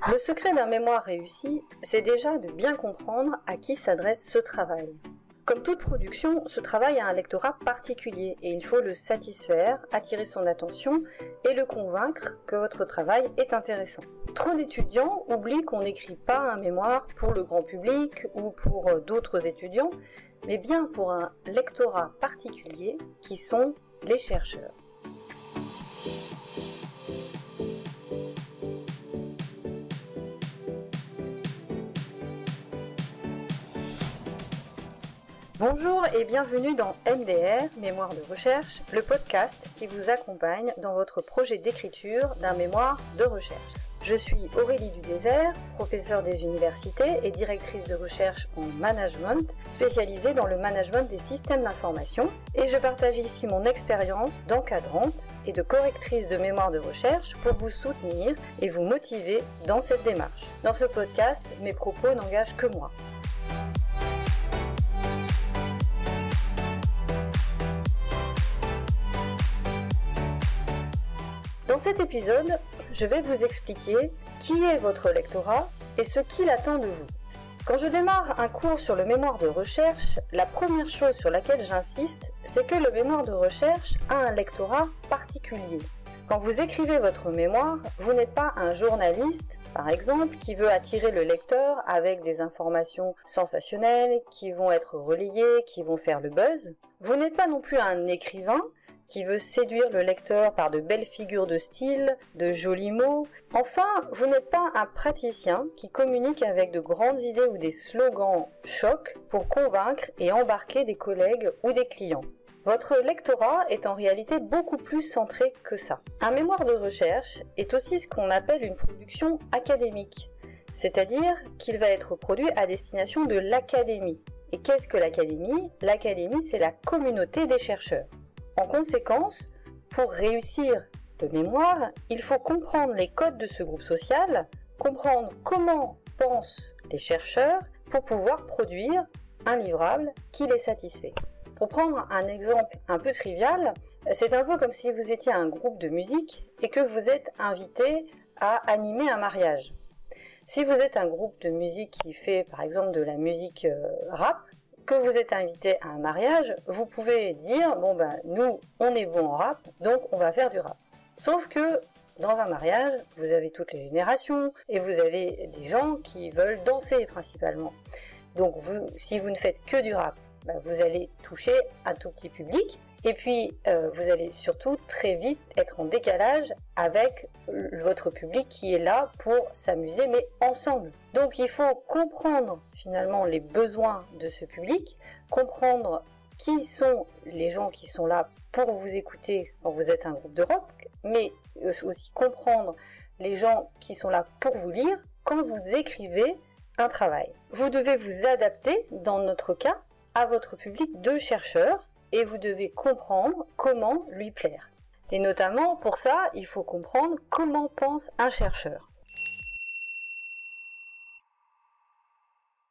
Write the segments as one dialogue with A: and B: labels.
A: Le secret d'un mémoire réussi, c'est déjà de bien comprendre à qui s'adresse ce travail. Comme toute production, ce travail a un lectorat particulier et il faut le satisfaire, attirer son attention et le convaincre que votre travail est intéressant. Trop d'étudiants oublient qu'on n'écrit pas un mémoire pour le grand public ou pour d'autres étudiants, mais bien pour un lectorat particulier qui sont les chercheurs. Bonjour et bienvenue dans MDR, Mémoire de recherche, le podcast qui vous accompagne dans votre projet d'écriture d'un mémoire de recherche. Je suis Aurélie Dudésert, professeure des universités et directrice de recherche en management, spécialisée dans le management des systèmes d'information, et je partage ici mon expérience d'encadrante et de correctrice de mémoire de recherche pour vous soutenir et vous motiver dans cette démarche. Dans ce podcast, mes propos n'engagent que moi. Dans cet épisode, je vais vous expliquer qui est votre lectorat et ce qu'il attend de vous. Quand je démarre un cours sur le mémoire de recherche, la première chose sur laquelle j'insiste, c'est que le mémoire de recherche a un lectorat particulier. Quand vous écrivez votre mémoire, vous n'êtes pas un journaliste, par exemple, qui veut attirer le lecteur avec des informations sensationnelles, qui vont être relayées, qui vont faire le buzz. Vous n'êtes pas non plus un écrivain, qui veut séduire le lecteur par de belles figures de style, de jolis mots. Enfin, vous n'êtes pas un praticien qui communique avec de grandes idées ou des slogans chocs pour convaincre et embarquer des collègues ou des clients. Votre lectorat est en réalité beaucoup plus centré que ça. Un mémoire de recherche est aussi ce qu'on appelle une production académique, c'est-à-dire qu'il va être produit à destination de l'académie. Et qu'est-ce que l'académie ? L'académie, c'est la communauté des chercheurs. En conséquence, pour réussir le mémoire, il faut comprendre les codes de ce groupe social, comprendre comment pensent les chercheurs pour pouvoir produire un livrable qui les satisfait. Pour prendre un exemple un peu trivial, c'est un peu comme si vous étiez un groupe de musique et que vous êtes invité à animer un mariage. Si vous êtes un groupe de musique qui fait par exemple de la musique rap, que vous êtes invité à un mariage, vous pouvez dire nous on est bon en rap, donc on va faire du rap. Sauf que dans un mariage, vous avez toutes les générations et vous avez des gens qui veulent danser principalement. Donc si vous ne faites que du rap, vous allez toucher un tout petit public et puis vous allez surtout très vite être en décalage avec votre public qui est là pour s'amuser mais ensemble. Donc il faut comprendre finalement les besoins de ce public, comprendre qui sont les gens qui sont là pour vous écouter quand vous êtes un groupe de rock, mais aussi comprendre les gens qui sont là pour vous lire quand vous écrivez un travail. Vous devez vous adapter, dans notre cas, à votre public de chercheurs et vous devez comprendre comment lui plaire. Et notamment pour ça, il faut comprendre comment pense un chercheur.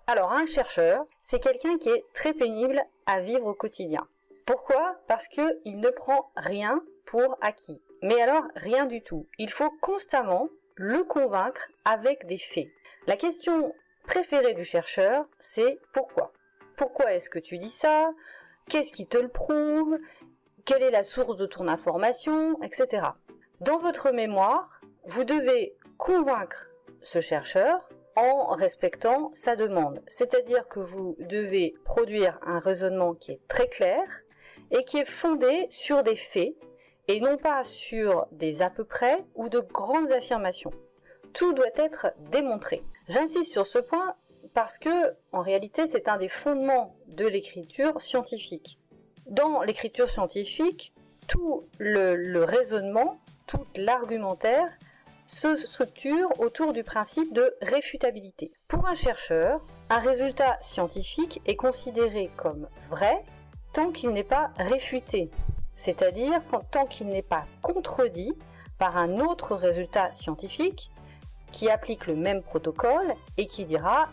A: Alors un chercheur, c'est quelqu'un qui est très pénible à vivre au quotidien. Pourquoi ? Parce qu'il ne prend rien pour acquis. Mais alors rien du tout. Il faut constamment le convaincre avec des faits. La question préférée du chercheur, c'est pourquoi ? Pourquoi est-ce que tu dis ça ? Qu'est-ce qui te le prouve ? Quelle est la source de ton information ? Etc. Dans votre mémoire, vous devez convaincre ce chercheur en respectant sa demande. C'est-à-dire que vous devez produire un raisonnement qui est très clair et qui est fondé sur des faits et non pas sur des à peu près ou de grandes affirmations. Tout doit être démontré. J'insiste sur ce point parce que, en réalité, c'est un des fondements de l'écriture scientifique. Dans l'écriture scientifique, tout le raisonnement, tout l'argumentaire se structure autour du principe de réfutabilité. Pour un chercheur, un résultat scientifique est considéré comme vrai tant qu'il n'est pas réfuté, c'est-à-dire tant qu'il n'est pas contredit par un autre résultat scientifique qui applique le même protocole et qui dira,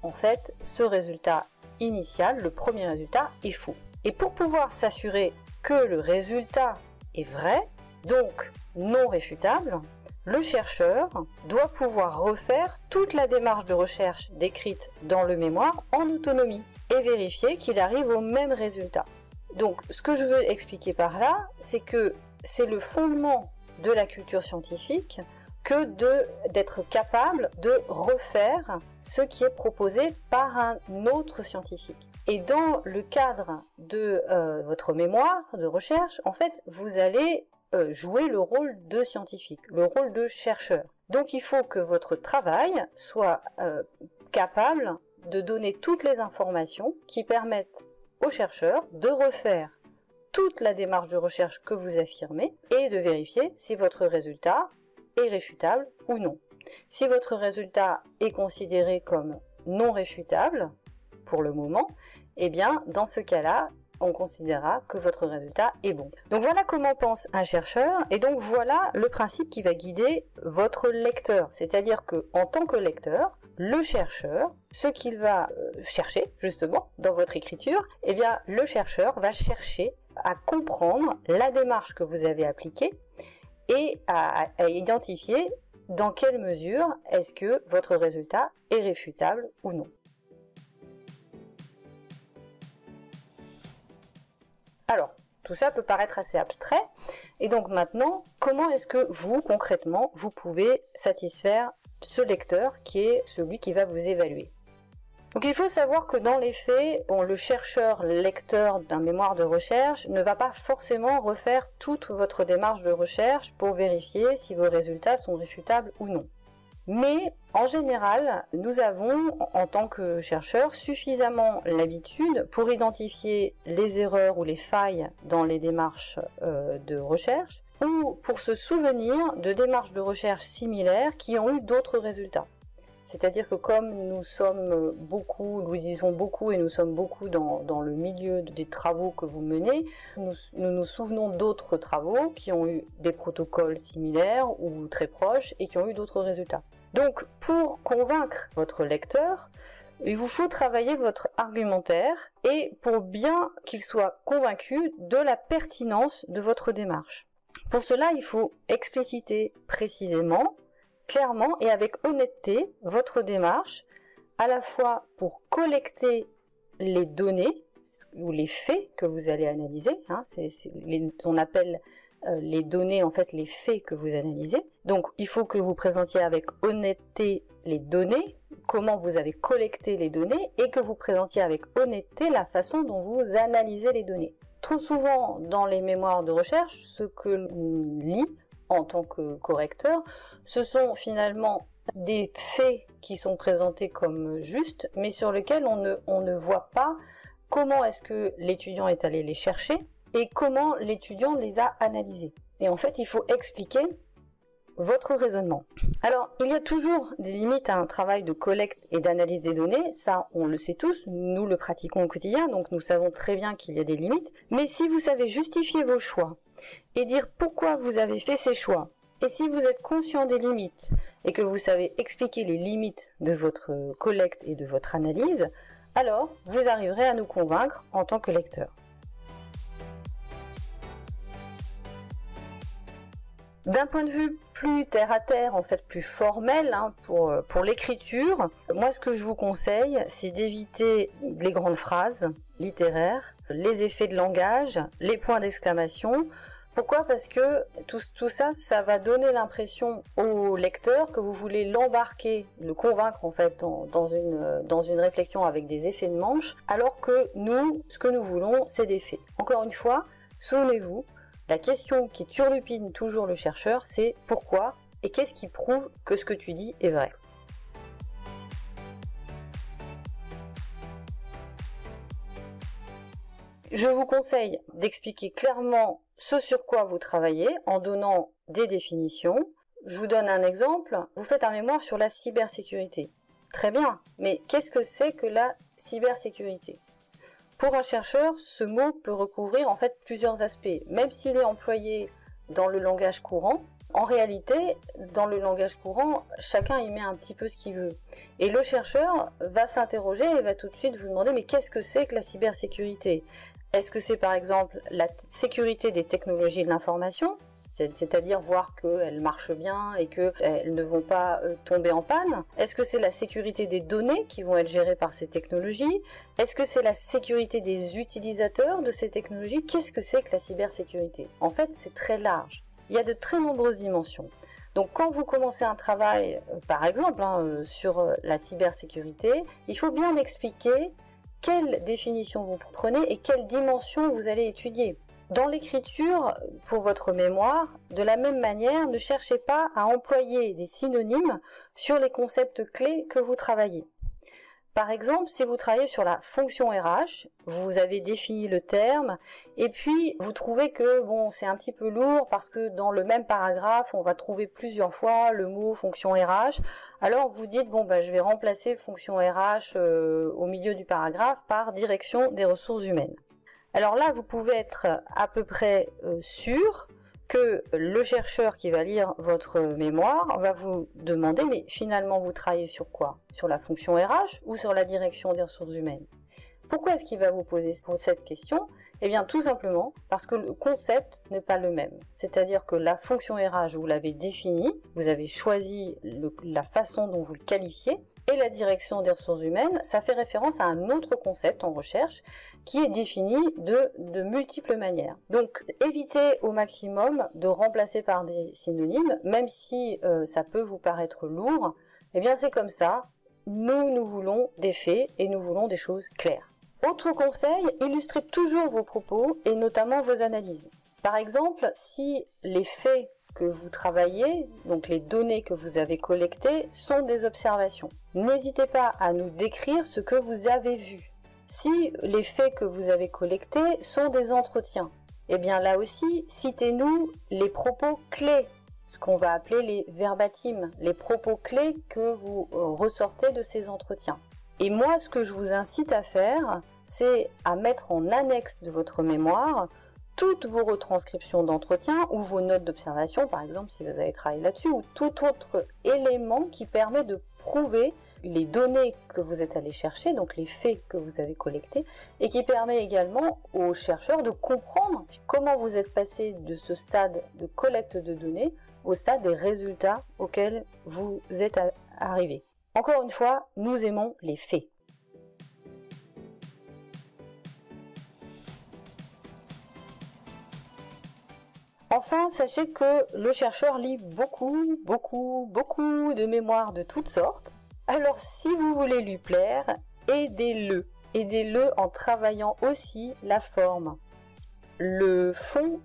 A: en fait, ce résultat initial, le premier résultat, est faux. Et pour pouvoir s'assurer que le résultat est vrai, donc non réfutable, le chercheur doit pouvoir refaire toute la démarche de recherche décrite dans le mémoire en autonomie et vérifier qu'il arrive au même résultat. Donc, ce que je veux expliquer par là, c'est que c'est le fondement de la culture scientifique que d'être capable de refaire ce qui est proposé par un autre scientifique. Et dans le cadre de votre mémoire de recherche, en fait, vous allez jouer le rôle de scientifique, le rôle de chercheur. Donc il faut que votre travail soit capable de donner toutes les informations qui permettent aux chercheurs de refaire toute la démarche de recherche que vous affirmez et de vérifier si votre résultat est réfutable ou non. Si votre résultat est considéré comme non réfutable pour le moment, eh bien dans ce cas-là, on considérera que votre résultat est bon. Donc voilà comment pense un chercheur et donc voilà le principe qui va guider votre lecteur. C'est-à-dire que en tant que lecteur, le chercheur, ce qu'il va chercher justement dans votre écriture, eh bien le chercheur va chercher à comprendre la démarche que vous avez appliquée et à identifier dans quelle mesure est-ce que votre résultat est réfutable ou non. Alors, tout ça peut paraître assez abstrait, et donc maintenant, comment est-ce que vous, concrètement, vous pouvez satisfaire ce lecteur qui est celui qui va vous évaluer? Donc il faut savoir que dans les faits, le chercheur lecteur d'un mémoire de recherche ne va pas forcément refaire toute votre démarche de recherche pour vérifier si vos résultats sont réfutables ou non. Mais en général, nous avons, en tant que chercheurs, suffisamment l'habitude pour identifier les erreurs ou les failles dans les démarches de recherche ou pour se souvenir de démarches de recherche similaires qui ont eu d'autres résultats. C'est-à-dire que comme nous lisons beaucoup et nous sommes beaucoup dans le milieu des travaux que vous menez, nous nous souvenons d'autres travaux qui ont eu des protocoles similaires ou très proches et qui ont eu d'autres résultats. Donc, pour convaincre votre lecteur, il vous faut travailler votre argumentaire et pour bien qu'il soit convaincu de la pertinence de votre démarche. Pour cela, il faut expliciter précisément, clairement et avec honnêteté votre démarche, à la fois pour collecter les données ou les faits que vous allez analyser, on appelle les données, en fait, les faits que vous analysez. Donc, il faut que vous présentiez avec honnêteté les données, comment vous avez collecté les données, et que vous présentiez avec honnêteté la façon dont vous analysez les données. Trop souvent, dans les mémoires de recherche, ce que l'on lit en tant que correcteur, ce sont finalement des faits qui sont présentés comme justes, mais sur lesquels on ne voit pas comment est-ce que l'étudiant est allé les chercher, et comment l'étudiant les a analysés. Et en fait, il faut expliquer votre raisonnement. Alors, il y a toujours des limites à un travail de collecte et d'analyse des données, ça on le sait tous, nous le pratiquons au quotidien, donc nous savons très bien qu'il y a des limites, mais si vous savez justifier vos choix et dire pourquoi vous avez fait ces choix, et si vous êtes conscient des limites et que vous savez expliquer les limites de votre collecte et de votre analyse, alors vous arriverez à nous convaincre en tant que lecteur. D'un point de vue plus terre-à-terre, en fait plus formel, pour l'écriture, moi ce que je vous conseille, c'est d'éviter les grandes phrases littéraires, les effets de langage, les points d'exclamation. Pourquoi ? Parce que tout ça, ça va donner l'impression au lecteur que vous voulez l'embarquer, le convaincre en fait dans une réflexion avec des effets de manche, alors que nous, ce que nous voulons, c'est des faits. Encore une fois, souvenez-vous, la question qui turlupine toujours le chercheur, c'est pourquoi et qu'est-ce qui prouve que ce que tu dis est vrai. Je vous conseille d'expliquer clairement ce sur quoi vous travaillez en donnant des définitions. Je vous donne un exemple. Vous faites un mémoire sur la cybersécurité. Très bien, mais qu'est-ce que c'est que la cybersécurité ? Pour un chercheur, ce mot peut recouvrir en fait plusieurs aspects. Même s'il est employé dans le langage courant, en réalité, dans le langage courant, chacun y met un petit peu ce qu'il veut. Et le chercheur va s'interroger et va tout de suite vous demander mais qu'est-ce que c'est que la cybersécurité ? Est-ce que c'est par exemple la sécurité des technologies de l'information ? c'est-à-dire voir qu'elles marchent bien et qu'elles ne vont pas tomber en panne? Est-ce que c'est la sécurité des données qui vont être gérées par ces technologies? Est-ce que c'est la sécurité des utilisateurs de ces technologies? Qu'est-ce que c'est que la cybersécurité? En fait, c'est très large. Il y a de très nombreuses dimensions. Donc quand vous commencez un travail, par exemple, sur la cybersécurité, il faut bien expliquer quelle définition vous prenez et quelle dimension vous allez étudier. Dans l'écriture, pour votre mémoire, de la même manière, ne cherchez pas à employer des synonymes sur les concepts clés que vous travaillez. Par exemple, si vous travaillez sur la fonction RH, vous avez défini le terme et puis vous trouvez que c'est un petit peu lourd parce que dans le même paragraphe, on va trouver plusieurs fois le mot fonction RH. Alors vous dites je vais remplacer fonction RH au milieu du paragraphe par direction des ressources humaines. Alors là, vous pouvez être à peu près sûr que le chercheur qui va lire votre mémoire va vous demander « mais finalement vous travaillez sur quoi? Sur la fonction RH ou sur la direction des ressources humaines ?» Pourquoi est-ce qu'il va vous poser cette question? Eh bien tout simplement parce que le concept n'est pas le même. C'est-à-dire que la fonction RH, vous l'avez définie, vous avez choisi la façon dont vous le qualifiez, et la direction des ressources humaines, ça fait référence à un autre concept en recherche qui est défini de multiples manières. Donc évitez au maximum de remplacer par des synonymes, même si ça peut vous paraître lourd, eh bien c'est comme ça, nous voulons des faits et nous voulons des choses claires. Autre conseil, illustrez toujours vos propos et notamment vos analyses. Par exemple, si les faits que vous travaillez, donc les données que vous avez collectées, sont des observations. N'hésitez pas à nous décrire ce que vous avez vu. Si les faits que vous avez collectés sont des entretiens, eh bien là aussi, citez-nous les propos clés, ce qu'on va appeler les verbatims, les propos clés que vous ressortez de ces entretiens. Et moi, ce que je vous incite à faire, c'est à mettre en annexe de votre mémoire toutes vos retranscriptions d'entretien ou vos notes d'observation, par exemple, si vous avez travaillé là-dessus, ou tout autre élément qui permet de prouver les données que vous êtes allé chercher, donc les faits que vous avez collectés, et qui permet également aux chercheurs de comprendre comment vous êtes passé de ce stade de collecte de données au stade des résultats auxquels vous êtes arrivé. Encore une fois, nous aimons les faits. Enfin, sachez que le chercheur lit beaucoup de mémoires de toutes sortes. Alors, si vous voulez lui plaire, aidez-le. Aidez-le en travaillant aussi la forme. Le fond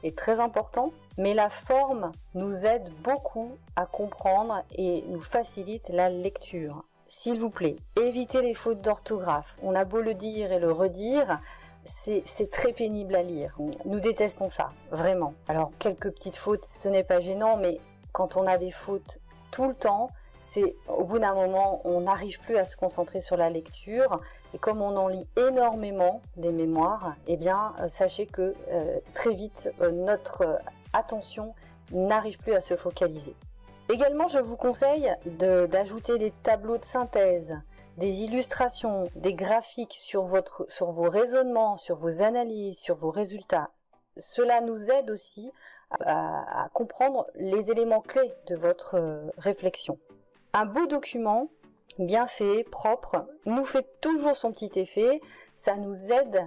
A: est très important, mais la forme nous aide beaucoup à comprendre et nous facilite la lecture. S'il vous plaît, évitez les fautes d'orthographe. On a beau le dire et le redire, c'est très pénible à lire. Nous détestons ça, vraiment. Alors, quelques petites fautes, ce n'est pas gênant, mais quand on a des fautes tout le temps, au bout d'un moment, on n'arrive plus à se concentrer sur la lecture. Et comme on en lit énormément des mémoires, eh bien, sachez que très vite, notre attention n'arrive plus à se focaliser. Également, je vous conseille d'ajouter des tableaux de synthèse, des illustrations, des graphiques sur vos raisonnements, sur vos analyses, sur vos résultats. Cela nous aide aussi à comprendre les éléments clés de votre réflexion. Un beau document, bien fait, propre, nous fait toujours son petit effet. Ça nous aide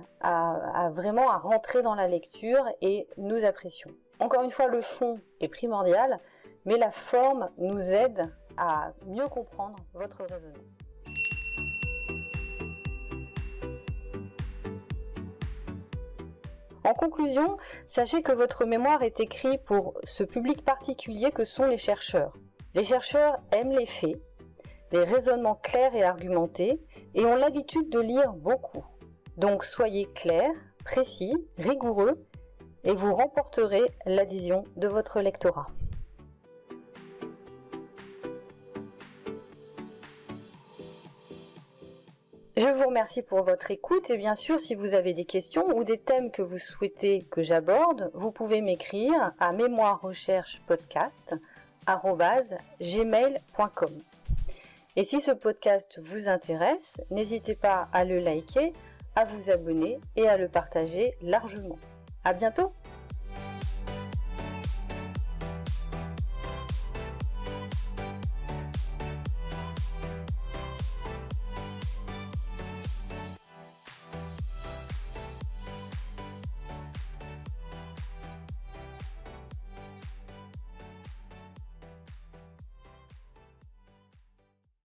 A: vraiment à rentrer dans la lecture et nous apprécions. Encore une fois, le fond est primordial, mais la forme nous aide à mieux comprendre votre raisonnement. En conclusion, sachez que votre mémoire est écrit pour ce public particulier que sont les chercheurs. Les chercheurs aiment les faits, les raisonnements clairs et argumentés, et ont l'habitude de lire beaucoup. Donc soyez clairs, précis, rigoureux, et vous remporterez l'adhésion de votre lectorat. Je vous remercie pour votre écoute et bien sûr, si vous avez des questions ou des thèmes que vous souhaitez que j'aborde, vous pouvez m'écrire à mémoirerecherchepodcast@gmail.com. Et si ce podcast vous intéresse, n'hésitez pas à le liker, à vous abonner et à le partager largement. À bientôt!